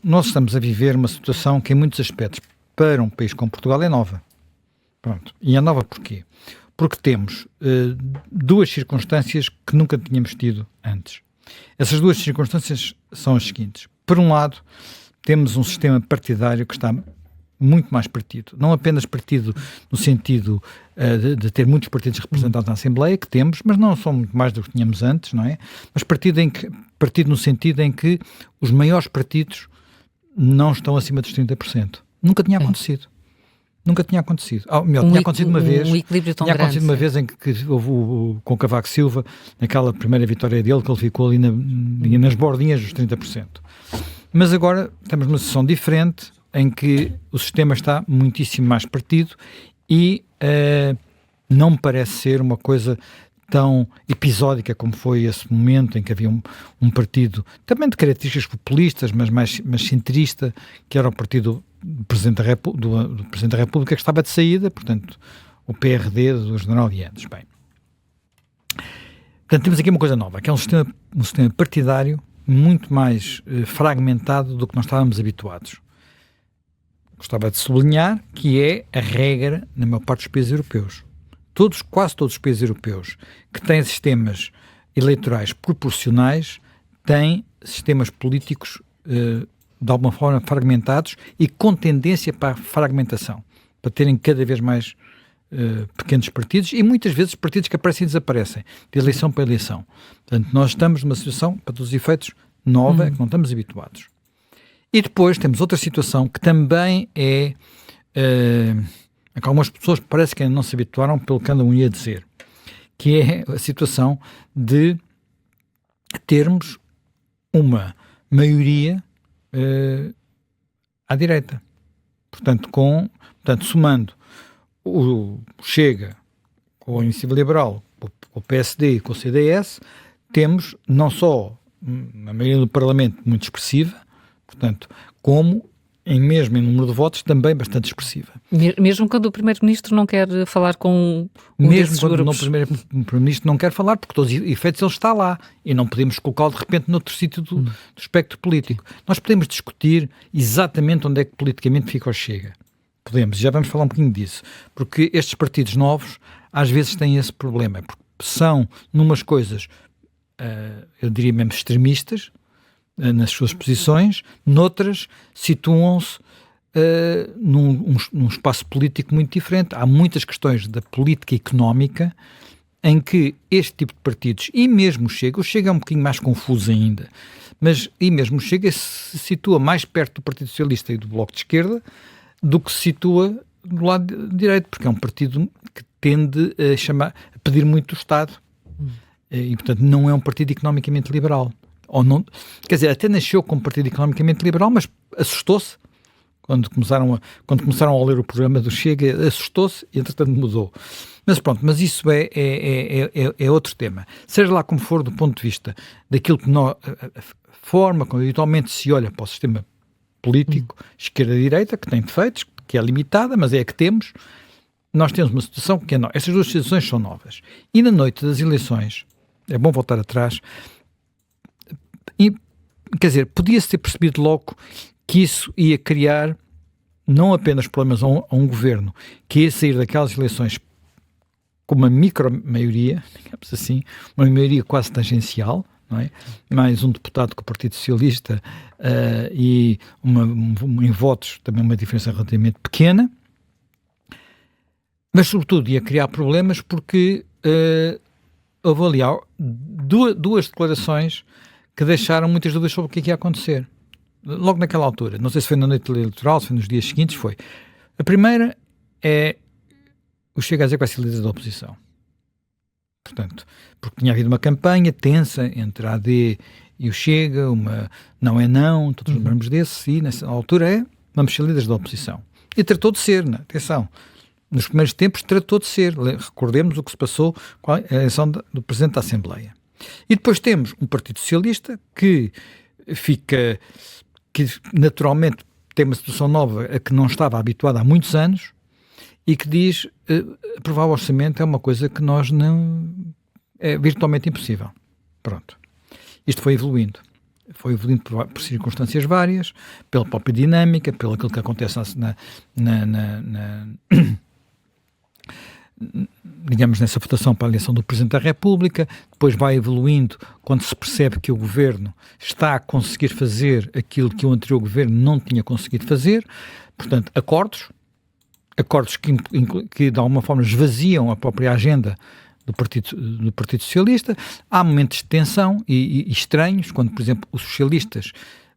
nós estamos a viver uma situação que, em muitos aspectos, para um país como Portugal, é nova. Pronto. E é nova porquê? Porque temos duas circunstâncias que nunca tínhamos tido antes. Essas duas circunstâncias são as seguintes. Por um lado, temos um sistema partidário que está muito mais partido. Não apenas partido no sentido de ter muitos partidos representados na Assembleia, que temos, mas não são muito mais do que tínhamos antes, não é? Mas partido no sentido em que os maiores partidos não estão acima dos 30%. Nunca tinha acontecido. Nunca tinha acontecido. Tinha acontecido uma vez. Um equilíbrio tão tinha grande. acontecido uma vez em que houve com Cavaco Silva, naquela primeira vitória dele, que ele ficou ali nas bordinhas dos 30%. Mas agora estamos numa situação diferente, em que o sistema está muitíssimo mais partido e não me parece ser uma coisa tão episódica como foi esse momento em que havia um partido também de características populistas, mas mais centrista, que era o partido do Presidente da República, que estava de saída, portanto, o PRD do General Guianes. Bem, portanto, temos aqui uma coisa nova, que é um sistema partidário muito mais fragmentado do que nós estávamos habituados. Gostava de sublinhar que é a regra na maior parte dos países europeus. Quase todos os países europeus que têm sistemas eleitorais proporcionais têm sistemas políticos de alguma forma fragmentados e com tendência para a fragmentação, para terem cada vez mais pequenos partidos e muitas vezes partidos que aparecem e desaparecem, de eleição para eleição. Portanto, nós estamos numa situação, para todos os efeitos, nova, que não estamos habituados. E depois temos outra situação que também é a que algumas pessoas parece que ainda não se habituaram pelo que andam a dizer, que é a situação de termos uma maioria à direita. Portanto, somando o Chega com a Iniciativa Liberal, com o PSD e com o CDS, temos não só uma maioria do Parlamento muito expressiva, portanto, como mesmo em número de votos, também bastante expressiva. Mesmo quando o Primeiro-Ministro não quer falar com mesmo quando grupos. o Primeiro-Ministro não quer falar, porque todos os efeitos ele está lá e não podemos colocá-lo de repente noutro sítio do espectro político. Nós podemos discutir exatamente onde é que politicamente fica o Chega. Podemos, já vamos falar um pouquinho disso, porque estes partidos novos às vezes têm esse problema, porque são numas coisas, eu diria mesmo extremistas, nas suas posições, noutras situam-se num espaço político muito diferente. Há muitas questões da política económica em que este tipo de partidos, e mesmo o Chega é um bocadinho mais confuso ainda, e mesmo o Chega se situa mais perto do Partido Socialista e do Bloco de Esquerda do que se situa do lado direito, porque é um partido que tende a pedir muito do Estado e, portanto, não é um partido economicamente liberal. Ou não, quer dizer, até nasceu como partido economicamente liberal, mas assustou-se quando começaram a ler o programa do Chega, assustou-se e entretanto mudou. Mas pronto, mas isso é outro tema. Seja lá como for, do ponto de vista daquilo que a forma como habitualmente se olha para o sistema político, esquerda-direita, que tem defeitos, que é limitada, mas é a que temos, nós temos uma situação que é nova. Estas duas situações são novas. E na noite das eleições, é bom voltar atrás. E, quer dizer, podia-se ter percebido logo que isso ia criar não apenas problemas a um governo que ia sair daquelas eleições com uma micro-maioria, digamos assim, uma maioria quase tangencial, não é? Mais um deputado com o Partido Socialista e em votos também uma diferença relativamente pequena, mas sobretudo ia criar problemas porque houve ali duas declarações que deixaram muitas dúvidas sobre o que ia acontecer. Logo naquela altura, não sei se foi na noite eleitoral, se foi nos dias seguintes, foi. A primeira é o Chega a dizer que vai ser líder da oposição. Portanto, porque tinha havido uma campanha tensa entre a AD e o Chega, todos lembramos desse, e nessa altura vamos ser líderes da oposição. E tratou de ser, atenção, nos primeiros tempos tratou de ser. Recordemos o que se passou com a eleição do Presidente da Assembleia. E depois temos um Partido Socialista que naturalmente tem uma situação nova a que não estava habituado há muitos anos e que diz aprovar o orçamento é uma coisa que é virtualmente impossível. Pronto. Isto foi evoluindo. foi evoluindo por circunstâncias várias, pela própria dinâmica, pelo aquilo que acontece digamos, nessa votação para a eleição do Presidente da República. Depois vai evoluindo quando se percebe que o Governo está a conseguir fazer aquilo que o anterior Governo não tinha conseguido fazer. Portanto, acordos que de alguma forma esvaziam a própria agenda do Partido Socialista. Há momentos de tensão e estranhos, quando, por exemplo, os socialistas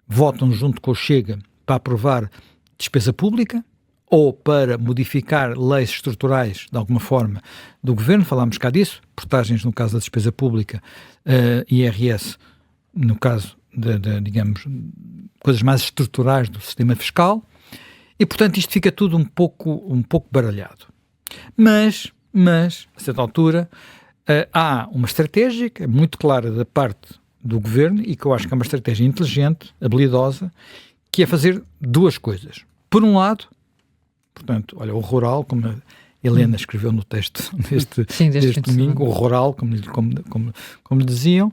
votam junto com o Chega para aprovar despesa pública ou para modificar leis estruturais, de alguma forma, do Governo. Falámos cá disso, portagens no caso da despesa pública, IRS, no caso digamos, coisas mais estruturais do sistema fiscal, e, portanto, isto fica tudo um pouco baralhado. Mas, a certa altura, há uma estratégia que é muito clara da parte do Governo, e que eu acho que é uma estratégia inteligente, habilidosa, que é fazer duas coisas. Por um lado, portanto, olha, o rural, como a Helena escreveu no texto deste domingo, o rural, como lhe diziam,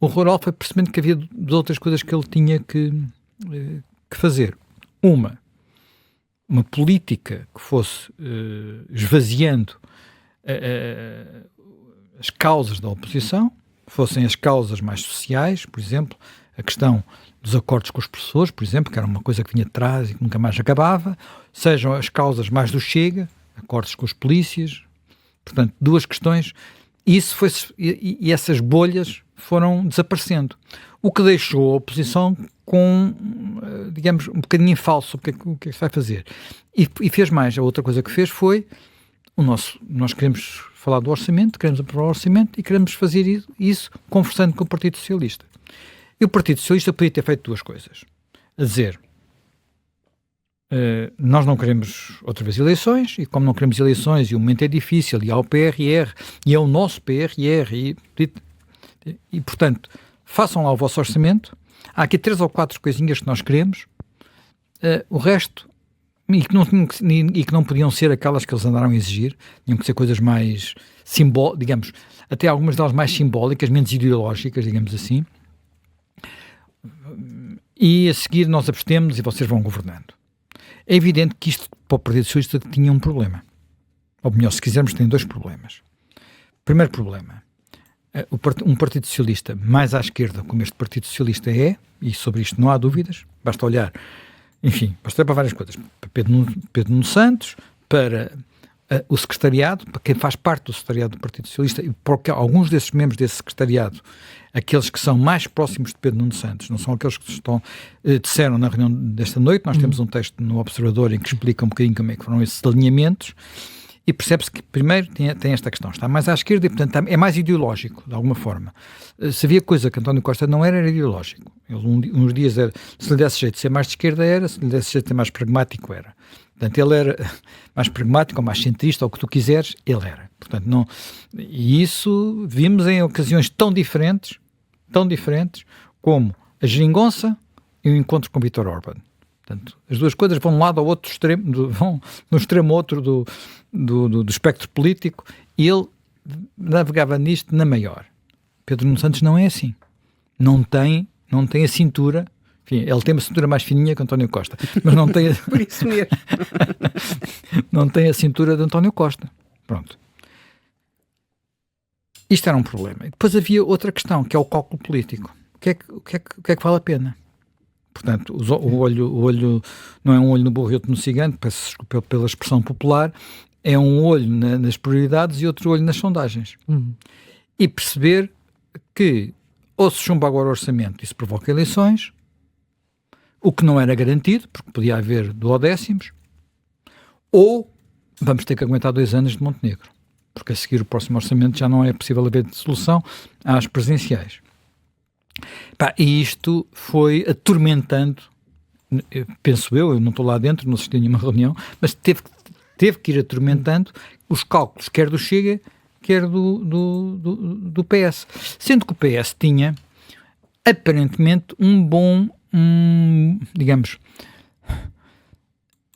o rural foi percebendo que havia duas outras coisas que ele tinha que fazer. Uma política que fosse esvaziando as causas da oposição, fossem as causas mais sociais, por exemplo, a questão dos acordos com os professores, por exemplo, que era uma coisa que vinha de trás e que nunca mais acabava, sejam as causas mais do Chega, acordos com os polícias, portanto, duas questões, e essas bolhas foram desaparecendo, o que deixou a oposição com, digamos, um bocadinho em falso o que é que se vai fazer. E fez mais, a outra coisa que fez foi, nós queremos falar do orçamento, queremos aprovar o orçamento e queremos fazer isso conversando com o Partido Socialista. E o Partido Socialista podia ter feito duas coisas. A dizer, nós não queremos outra vez eleições, e como não queremos eleições e o momento é difícil, e há o PRR, e é o nosso PRR, e portanto, façam lá o vosso orçamento, há aqui 3 ou 4 coisinhas que nós queremos, o resto, e que não podiam ser aquelas que eles andaram a exigir, tinham que ser coisas mais simbólicas, digamos, até algumas delas mais simbólicas, menos ideológicas, digamos assim, e a seguir nós abstemos e vocês vão governando. É evidente que isto para o Partido Socialista tinha um problema, ou melhor, se quisermos, tem 2 problemas. Primeiro problema, um Partido Socialista mais à esquerda, como este Partido Socialista é, e sobre isto não há dúvidas, basta olhar, enfim, basta olhar para várias coisas, para Pedro Nuno Santos, para o secretariado, para quem faz parte do secretariado do Partido Socialista, e porque alguns desses membros desse secretariado, aqueles que são mais próximos de Pedro Nuno Santos, não são aqueles que disseram na reunião desta noite. Nós temos um texto no Observador em que explica um bocadinho como é que foram esses alinhamentos, e percebe-se que primeiro tem esta questão, está mais à esquerda e portanto é mais ideológico, de alguma forma. Se havia coisa que António Costa não era ideológico. Ele uns dias era, se lhe desse jeito de ser mais de esquerda era, se lhe desse jeito de ser mais pragmático era. Portanto, ele era mais pragmático ou mais centrista, ou o que tu quiseres, ele era. Portanto, não, e isso vimos em ocasiões tão diferentes como a geringonça e o encontro com Vítor Orbán. Portanto, as duas coisas vão de um lado ao outro extremo, vão no extremo outro do espectro político, e ele navegava nisto na maior. Pedro Nuno Santos não é assim. Não tem a cintura. Enfim, ele tem uma cintura mais fininha que António Costa, mas não tem por isso mesmo. Não tem a cintura de António Costa. Pronto. Isto era um problema. E depois havia outra questão, que é o cálculo político. O que é que vale a pena? Portanto, o olho não é um olho no burro e outro no cigano, peço desculpa pela expressão popular, é um olho nas prioridades e outro olho nas sondagens. E perceber que ou se chumba agora o orçamento e se provoca eleições, o que não era garantido, porque podia haver duodécimos, ou vamos ter que aguentar 2 anos de Montenegro, porque a seguir o próximo orçamento já não é possível haver solução às presidenciais. E isto foi atormentando, penso eu não estou lá dentro, não assisti a nenhuma reunião, mas teve que ir atormentando os cálculos, quer do Chega, quer do PS. Sendo que o PS tinha, aparentemente, digamos,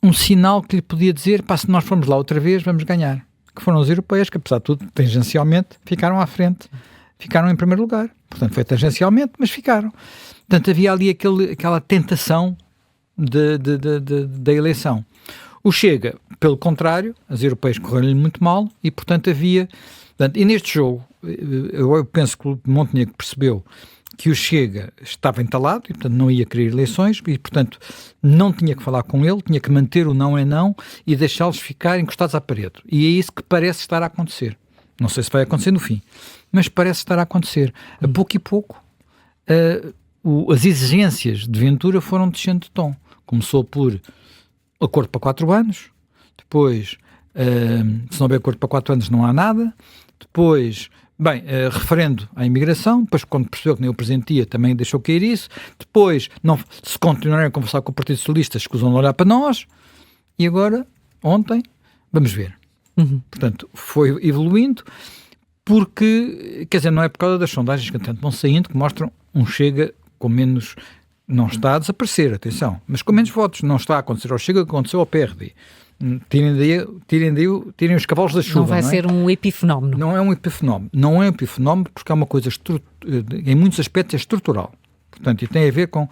um sinal que lhe podia dizer, se nós formos lá outra vez, vamos ganhar. Que foram os europeus, que apesar de tudo, tangencialmente, ficaram à frente ficaram em primeiro lugar. Portanto, foi tangencialmente, mas ficaram. Portanto, havia ali aquela tentação da eleição. O Chega, pelo contrário, as europeias correram-lhe muito mal e, portanto, e neste jogo, eu penso que o Montenegro percebeu que o Chega estava entalado e, portanto, não ia querer eleições e, portanto, não tinha que falar com ele, tinha que manter o não é não e deixá-los ficar encostados à parede. E é isso que parece estar a acontecer. Não sei se vai acontecer no fim, mas parece estar a acontecer. A pouco e pouco, as exigências de Ventura foram descendo de tom. Começou por acordo para 4 anos, depois, se não houver acordo para 4 anos não há nada, depois, referendo à imigração, depois quando percebeu que nem o Presidente ia, também deixou cair isso, depois, se continuarem a conversar com o Partido Socialista, escusam de olhar para nós, e agora, ontem, vamos ver. Portanto, foi evoluindo, porque, quer dizer, não é por causa das sondagens que tanto vão saindo, que mostram um Chega com menos... Não está a desaparecer, atenção, mas com menos votos. Não está a acontecer ao Chega, aconteceu ao PRD. Tirem os cavalos da chuva. Não vai ser um epifenómeno. Não é um epifenómeno. Não é um epifenómeno porque é uma coisa, em muitos aspectos, é estrutural. Portanto, e tem a ver com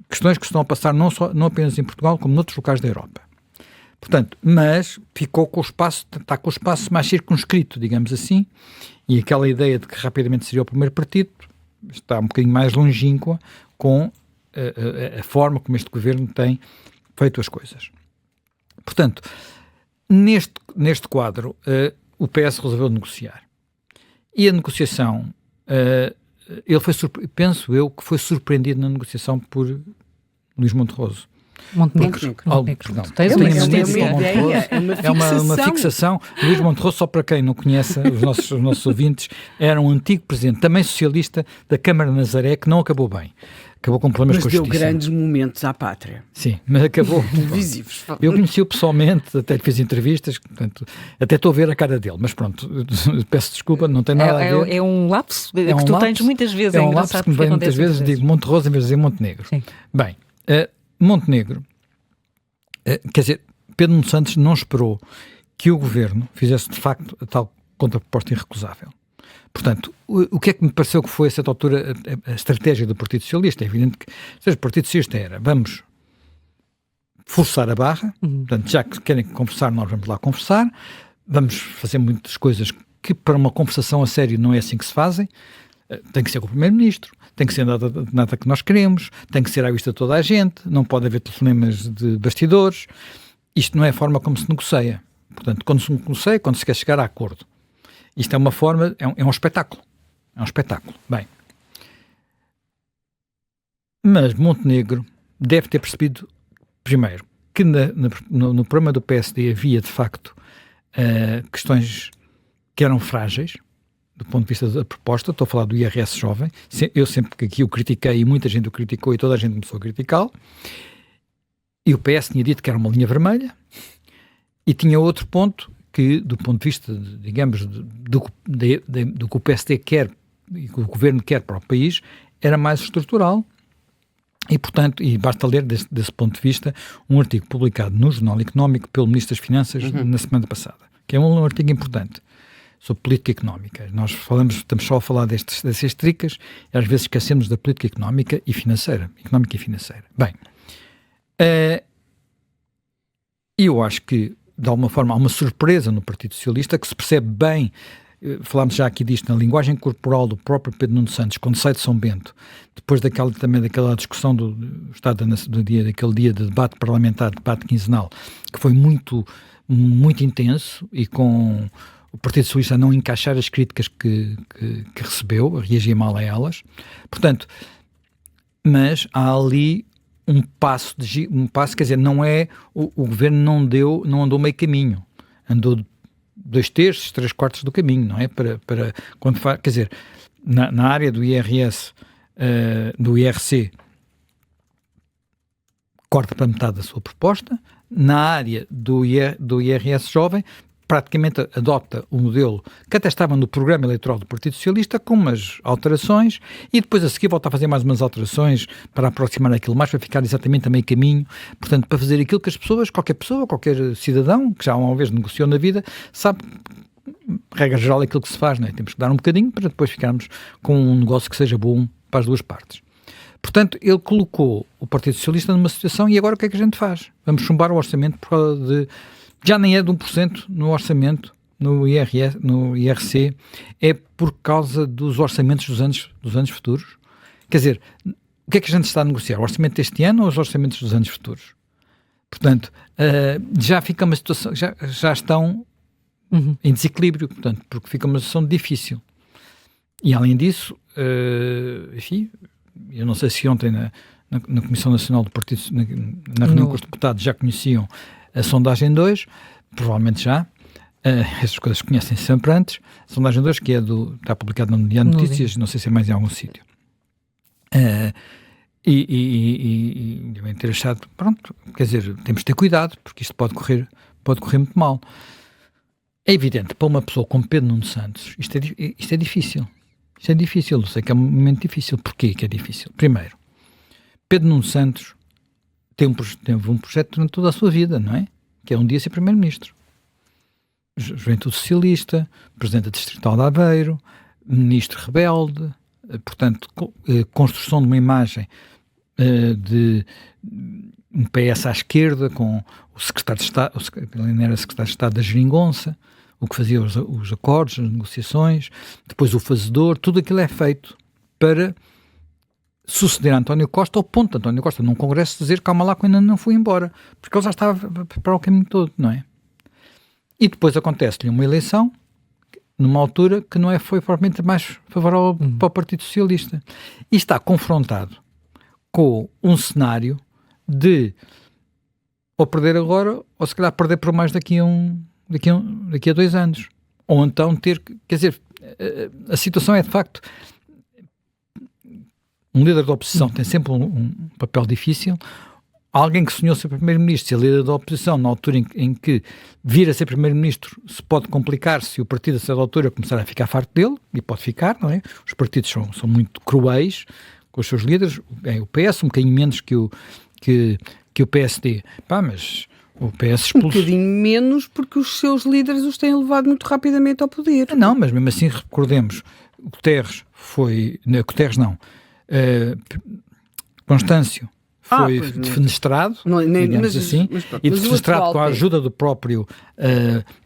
questões que estão a passar não apenas em Portugal, como noutros locais da Europa. Portanto, mas ficou com o espaço, está com o espaço mais circunscrito, digamos assim, e aquela ideia de que rapidamente seria o primeiro partido está um bocadinho mais longínqua com a forma como este governo tem feito as coisas. Portanto, neste quadro, o PS resolveu negociar. E a negociação, penso eu, que foi surpreendido na negociação por Luís Monterroso. Montenegro. É uma fixação. Luís Monterroso, só para quem não conhece, os nossos ouvintes, era um antigo presidente, também socialista, da Câmara de Nazaré, que não acabou bem. Acabou com problemas com a justiça. Mas deu grandes momentos à pátria. Sim, mas acabou. Televisivos. Eu conheci-o pessoalmente, até lhe fiz entrevistas, portanto, até estou a ver a cara dele, mas pronto, peço desculpa, não tem nada a ver. É um lapso que tu tens muitas vezes. É um lapso que me vem muitas vezes, digo Monterroso em vez de dizer Montenegro. Sim. Bem, Montenegro, quer dizer, Pedro Nuno Santos não esperou que o governo fizesse de facto a tal contraproposta irrecusável. Portanto, o que é que me pareceu que foi a certa altura a estratégia do Partido Socialista? É evidente que o Partido Socialista era, vamos forçar a barra, portanto, já que querem conversar, nós vamos lá conversar, vamos fazer muitas coisas que para uma conversação a sério não é assim que se fazem, tem que ser com o Primeiro-Ministro, tem que ser nada que nós queremos, tem que ser à vista de toda a gente, não pode haver telefonemas de bastidores, isto não é a forma como se negocia. Portanto, quando se negocia, quando se quer chegar a acordo. Isto é uma forma, é um espetáculo. É um espetáculo. Bem. Mas Montenegro deve ter percebido, primeiro, que no programa do PSD havia, de facto, questões que eram frágeis, do ponto de vista da proposta. Estou a falar do IRS jovem. Eu sempre que aqui o critiquei e muita gente o criticou e toda a gente começou a criticá-lo. E o PS tinha dito que era uma linha vermelha. E tinha outro ponto que, do ponto de vista, digamos, do que o PSD quer e que o governo quer para o país, era mais estrutural. E, portanto, e basta ler desse ponto de vista um artigo publicado no Jornal Económico pelo Ministro das Finanças na semana passada, que é um artigo importante sobre política económica. Nós estamos só a falar dessas tricas e às vezes esquecemos da política económica e financeira. Bem, eu acho que de alguma forma há uma surpresa no Partido Socialista que se percebe bem, falámos já aqui disto, na linguagem corporal do próprio Pedro Nuno Santos, quando sai de São Bento, depois daquela discussão do Estado daquele dia de debate parlamentar, debate quinzenal, que foi muito, muito intenso e com o Partido Socialista a não encaixar as críticas que recebeu, a reagir mal a elas. Portanto, mas há ali um passo, quer dizer, não é, o governo não andou meio caminho, andou 2/3, 3/4 do caminho, não é? Para quando faz, quer dizer, na área do IRS, do IRC, corta para metade da sua proposta, na área do IRS jovem, praticamente adota o modelo que até estava no programa eleitoral do Partido Socialista, com umas alterações, e depois a seguir volta a fazer mais umas alterações para aproximar aquilo mais, para ficar exatamente a meio caminho, portanto, para fazer aquilo que as pessoas, qualquer pessoa, qualquer cidadão, que já uma vez negociou na vida, sabe regra geral, é aquilo que se faz, não é? Temos que dar um bocadinho para depois ficarmos com um negócio que seja bom para as duas partes. Portanto, ele colocou o Partido Socialista numa situação e agora o que é que a gente faz? Vamos chumbar o orçamento por causa de... Já nem é de 1% no orçamento, no IRC, é por causa dos orçamentos dos anos futuros. Quer dizer, o que é que a gente está a negociar? O orçamento deste ano ou os orçamentos dos anos futuros? Portanto, já fica uma situação... Já estão em desequilíbrio, portanto, porque fica uma situação difícil. E além disso, enfim... Eu não sei se ontem na Comissão Nacional do Partido, na reunião com os deputados, já conheciam a sondagem 2, provavelmente já. Essas coisas conhecem sempre antes. A sondagem 2, que está publicada no Diário de Notícias, não sei se é mais em algum sítio. E devem ter achado, pronto, quer dizer, temos de ter cuidado, porque isto pode correr muito mal. É evidente, para uma pessoa como Pedro Nuno Santos, isto é difícil. Isto é difícil, eu sei que é um momento difícil. Porquê que é difícil? Primeiro, Pedro Nuno Santos teve um projeto durante toda a sua vida, não é? Que é um dia ser Primeiro-Ministro. Juventude Socialista, Presidente Distrital de Aveiro, Ministro rebelde, portanto, construção de uma imagem de um PS à esquerda, com o Secretário de Estado, ele era Secretário de Estado da Geringonça, o que fazia os acordos, as negociações, depois o fazedor, tudo aquilo é feito para suceder a António Costa, ao ponto de António Costa num congresso dizer, calma lá que eu ainda não fui embora, porque ele já estava a preparar o caminho todo, não é? E depois acontece-lhe uma eleição, numa altura que não foi propriamente mais favorável para o Partido Socialista. E está confrontado com um cenário de ou perder agora, ou se calhar perder por mais daqui a 2 anos. Ou então quer dizer, a situação é de facto, um líder da oposição tem sempre um papel difícil. Alguém que sonhou ser Primeiro-Ministro, ser líder da oposição, na altura em que vir a ser Primeiro-Ministro, se pode complicar se o partido a certa altura começar a ficar farto dele, e pode ficar, não é? Os partidos são muito cruéis com os seus líderes, o PS um bocadinho menos que o PSD. Mas o PS expulsou... Um bocadinho menos porque os seus líderes os têm levado muito rapidamente ao poder. Não, mas mesmo assim recordemos, Guterres foi... Guterres não. Constâncio foi defenestrado, digamos assim, e defenestrado com a ajuda do próprio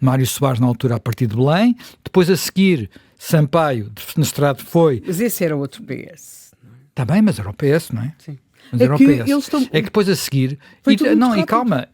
Mário Soares, na altura, a partir de Belém. Depois, a seguir, Sampaio, defenestrado, foi... Mas esse era outro PS. Está bem, mas era o PS, não é? Sim. Mas era o PS. É que depois a seguir...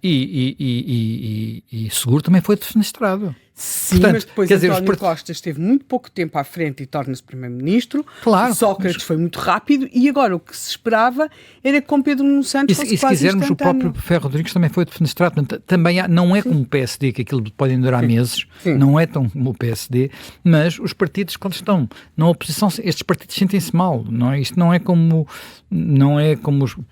E Seguro também foi defenestrado. Sim, portanto, mas depois António Costa esteve muito pouco tempo à frente e torna-se Primeiro-Ministro. Claro. Sócrates foi muito rápido e agora o que se esperava era que com Pedro Nuno Santos fosse quase quisermos, instantâneo. o próprio Ferro Rodrigues também foi defenestrado. Portanto, também não é como o PSD, que aquilo pode durar meses, não é tão como o PSD, mas os partidos, quando estão na oposição, estes partidos sentem-se mal, não é? Isto não é como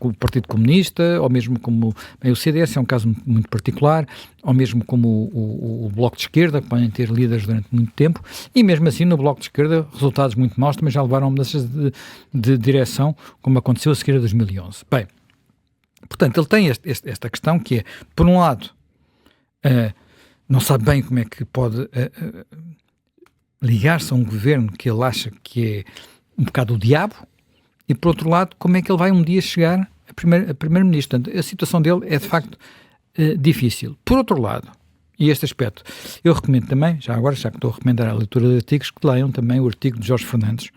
o Partido Comunista, ou mesmo como o CDS, é um caso muito particular, ou mesmo como o Bloco de Esquerda, que podem ter líderes durante muito tempo, e mesmo assim no Bloco de Esquerda resultados muito maus também já levaram a mudanças de direção, como aconteceu a seguir a 2011. Bem, portanto, ele tem esta questão que é, por um lado, não sabe bem como é que pode ligar-se a um governo que ele acha que é um bocado o diabo, e por outro lado, como é que ele vai um dia chegar a Primeiro-Ministro. Portanto, a situação dele é de facto difícil. Por outro lado, e este aspecto, eu recomendo também, já que estou a recomendar a leitura de artigos, que leiam também o artigo de Jorge Fernandes,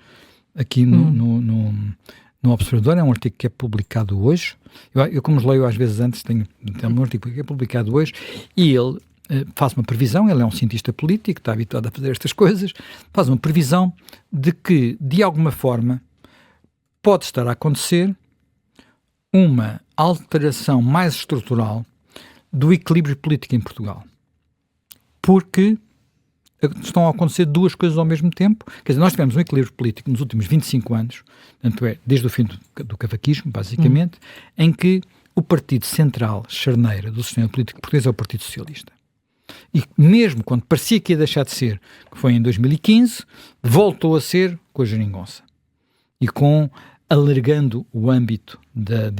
aqui no Observador. É um artigo que é publicado hoje. Eu como os leio às vezes antes, tenho um artigo que é publicado hoje, e ele faz uma previsão, ele é um cientista político, está habituado a fazer estas coisas, faz uma previsão de que, de alguma forma, pode estar a acontecer uma alteração mais estrutural do equilíbrio político em Portugal. Porque estão a acontecer duas coisas ao mesmo tempo. Quer dizer, nós tivemos um equilíbrio político nos últimos 25 anos, tanto é, desde o fim do cavaquismo, basicamente, em que o partido central, charneira do sistema político português, é o Partido Socialista. E mesmo quando parecia que ia deixar de ser, que foi em 2015, voltou a ser com a geringonça. E alargando o âmbito da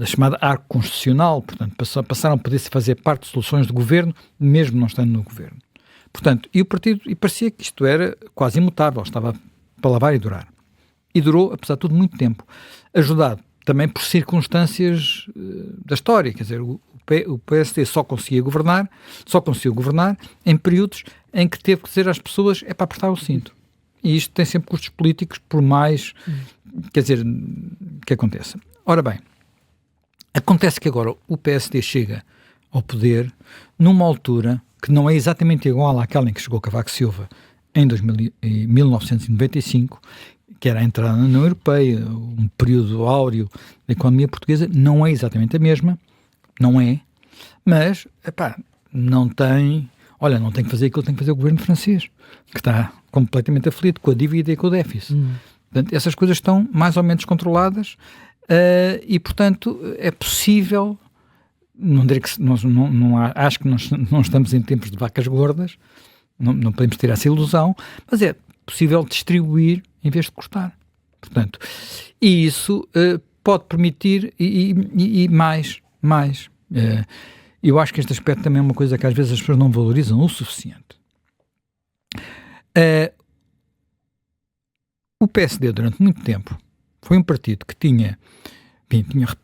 chamada arco constitucional, portanto, passaram a poder fazer parte de soluções de governo, mesmo não estando no governo. Portanto, e o partido, e parecia que isto era quase imutável, estava para lavar e durar. E durou, apesar de tudo, muito tempo. Ajudado também por circunstâncias da história, quer dizer, o PSD só conseguiu governar em períodos em que teve que dizer às pessoas é para apertar o cinto. E isto tem sempre custos políticos, por mais, quer dizer, que aconteça. Ora bem, acontece que agora o PSD chega ao poder numa altura que não é exatamente igual àquela em que chegou Cavaco Silva em 1995, que era a entrada na União Europeia, um período áureo da economia portuguesa, não é exatamente a mesma, não é, mas, não tem que fazer aquilo que tem que fazer o governo francês, que está completamente aflito com a dívida e com o déficit. Portanto, essas coisas estão mais ou menos controladas e, portanto, é possível, não direi que acho que não estamos em tempos de vacas gordas, não podemos ter essa ilusão, mas é possível distribuir em vez de cortar. Portanto, e isso pode permitir e mais. Eu acho que este aspecto também é uma coisa que às vezes as pessoas não valorizam o suficiente. O PSD, durante muito tempo, foi um partido que tinha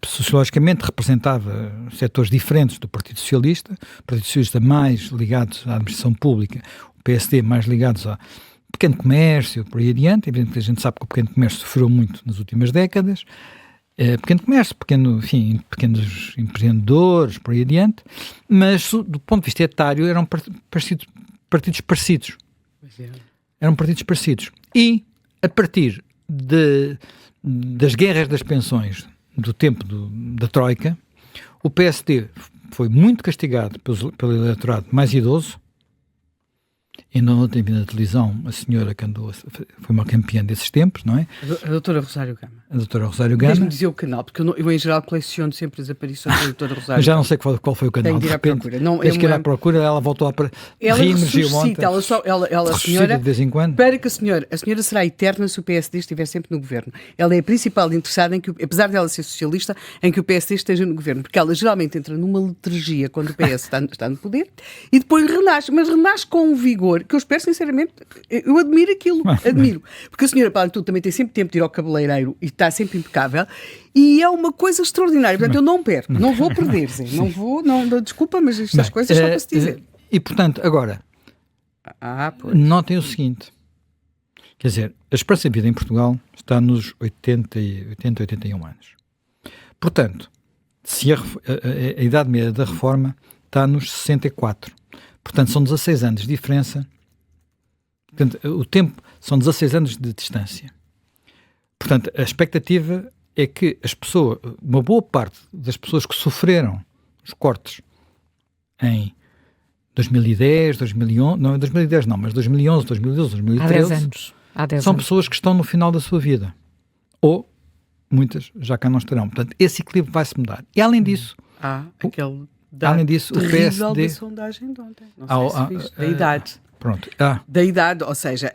sociologicamente representava setores diferentes do Partido Socialista, o Partido Socialista mais ligados à administração pública, o PSD mais ligados ao pequeno comércio, por aí adiante. Evidente que a gente sabe que o pequeno comércio sofreu muito nas últimas décadas, pequeno comércio, pequenos empreendedores, por aí adiante, mas do ponto de vista etário eram partidos parecidos. Eram partidos parecidos. E, a partir das guerras das pensões do tempo da Troika, o PSD foi muito castigado pelo eleitorado mais idoso. Ainda ontem vi na televisão a senhora que foi uma campeã desses tempos, não é? A doutora Rosário Gama. A doutora Rosário Gama. Mesmo dizer o canal, porque eu em geral coleciono sempre as aparições da doutora Rosário. Já não sei qual foi o canal. Tenho de ir à procura. Desde que ir à procura, ela voltou a... Ela ressuscita, a senhora, de vez em quando. Para que a senhora será eterna se o PSD estiver sempre no governo. Ela é a principal interessada em que, apesar dela ser socialista, em que o PSD esteja no governo, porque ela geralmente entra numa letargia quando o PS está no poder e depois renasce, mas renasce com um vigor que eu espero sinceramente, eu admiro aquilo, admiro. Porque a senhora, para tudo, também tem sempre tempo de ir ao cabeleireiro e está sempre impecável e é uma coisa extraordinária. Portanto, eu não perco, não vou perder, Zé. Desculpa, mas estas coisas só para se dizer. E, portanto, agora, notem o seguinte, quer dizer, a esperança de vida em Portugal está nos 81 anos. Portanto, se a idade média da reforma está nos 64. Portanto, são 16 anos de diferença. Portanto, o tempo são 16 anos de distância. Portanto, a expectativa é que uma boa parte das pessoas que sofreram os cortes em 2010, 2011, não, 2010 não, mas 2011, 2012, 2013, há 10 anos. São pessoas que estão no final da sua vida. Ou, muitas já cá não estarão. Portanto, esse equilíbrio vai-se mudar. E além disso... Além disso, o terrível PSD... da sondagem de ontem. Não sei se viste. Da idade. Pronto. Da idade, ou seja,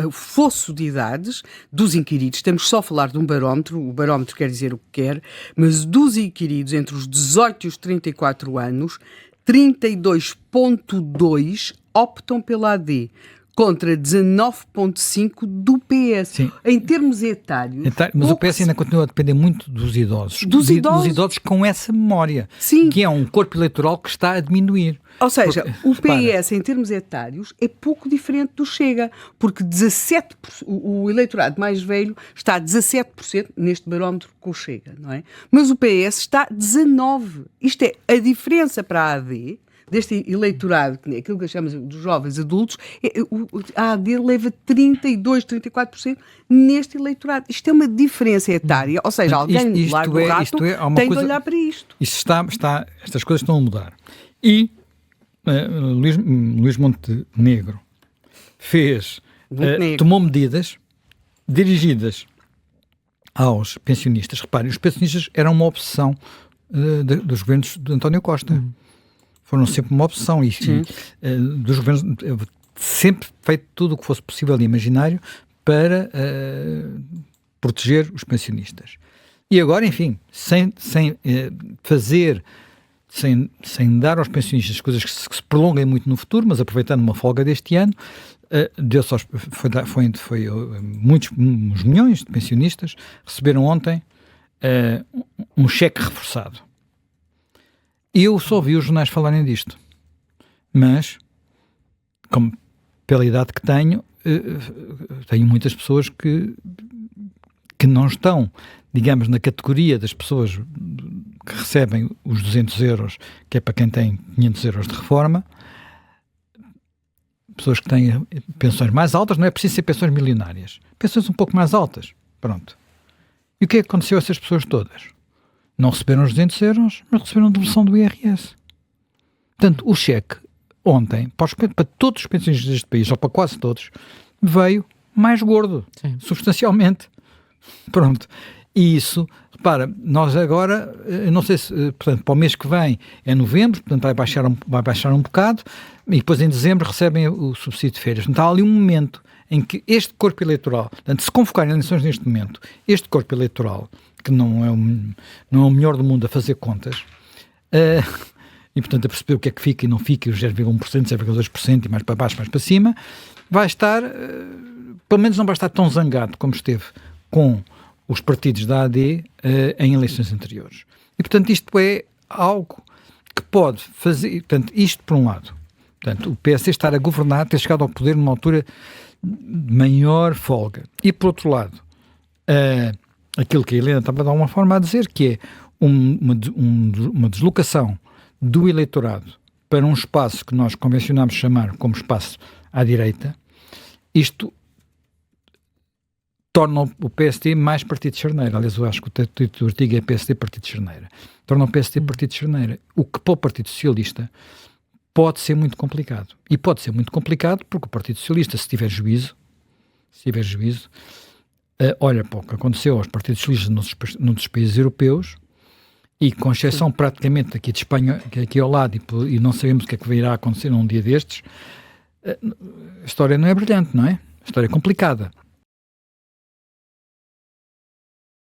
o fosso de idades dos inquiridos, estamos só a falar de um barómetro, o barómetro quer dizer o que quer, mas dos inquiridos entre os 18 e os 34 anos, 32,2% optam pela AD, contra 19,5% do PS. Sim. Em termos etários... Mas o PS ainda continua a depender muito dos idosos. Dos idosos com essa memória. Sim. Que é um corpo eleitoral que está a diminuir. Ou seja, o PS, em termos etários, é pouco diferente do Chega, porque 17%, o eleitorado mais velho está a 17% neste barómetro com o Chega, não é? Mas o PS está a 19%. Isto é, a diferença para a AD... deste eleitorado, aquilo que chamamos dos jovens adultos, a AD leva 32%, 34% neste eleitorado. Isto é uma diferença etária, ou seja, alguém do Largo do Rato tem de olhar para isto. Estas coisas estão a mudar. E Luís Montenegro tomou medidas dirigidas aos pensionistas. Reparem, os pensionistas eram uma obsessão dos governos de António Costa. Foram sempre uma opção e dos governos, sempre feito tudo o que fosse possível e imaginário para proteger os pensionistas. E agora, enfim, sem sem dar aos pensionistas coisas que se prolonguem muito no futuro, mas aproveitando uma folga deste ano, foi muitos milhões de pensionistas receberam ontem um cheque reforçado. Eu só ouvi os jornais falarem disto, mas, como pela idade que tenho muitas pessoas que não estão, digamos, na categoria das pessoas que recebem os 200 euros, que é para quem tem 500 euros de reforma, pessoas que têm pensões mais altas, não é preciso ser pensões milionárias, pensões um pouco mais altas, pronto. E o que é que aconteceu a essas pessoas todas? Não receberam os 200 euros, mas receberam a devolução do IRS. Portanto, o cheque ontem, para todos os pensionistas deste país, ou para quase todos, veio mais gordo, sim, substancialmente. Pronto. E isso, repara, nós agora, não sei se, portanto, para o mês que vem é novembro, portanto vai baixar um bocado, e depois em dezembro recebem o subsídio de férias. Portanto, há ali um momento em que este corpo eleitoral, portanto, se convocarem eleições neste momento, este corpo eleitoral, que não é o melhor do mundo a fazer contas, e portanto a perceber o que é que fica e não fica, os 0,1%, 0,2% e mais para baixo, mais para cima, vai estar, pelo menos não vai estar tão zangado como esteve com os partidos da AD em eleições anteriores. E portanto isto é algo que pode fazer, portanto, isto por um lado, portanto, o PSD estar a governar, ter chegado ao poder numa altura de maior folga. E por outro lado, aquilo que a Helena estava de alguma forma a dizer, que é uma deslocação do eleitorado para um espaço que nós convencionamos chamar como espaço à direita, isto torna o PSD mais partido de charneira. Aliás, eu acho que o título do artigo é PSD partido de charneira. Torna o PSD partido de charneira. O que para o Partido Socialista pode ser muito complicado. E pode ser muito complicado porque o Partido Socialista, se tiver juízo, olha para o que aconteceu aos partidos socialistas noutros países europeus, e com exceção praticamente aqui de Espanha, que é aqui ao lado, e não sabemos o que é que virá acontecer num dia destes, a história não é brilhante, não é? A história é complicada.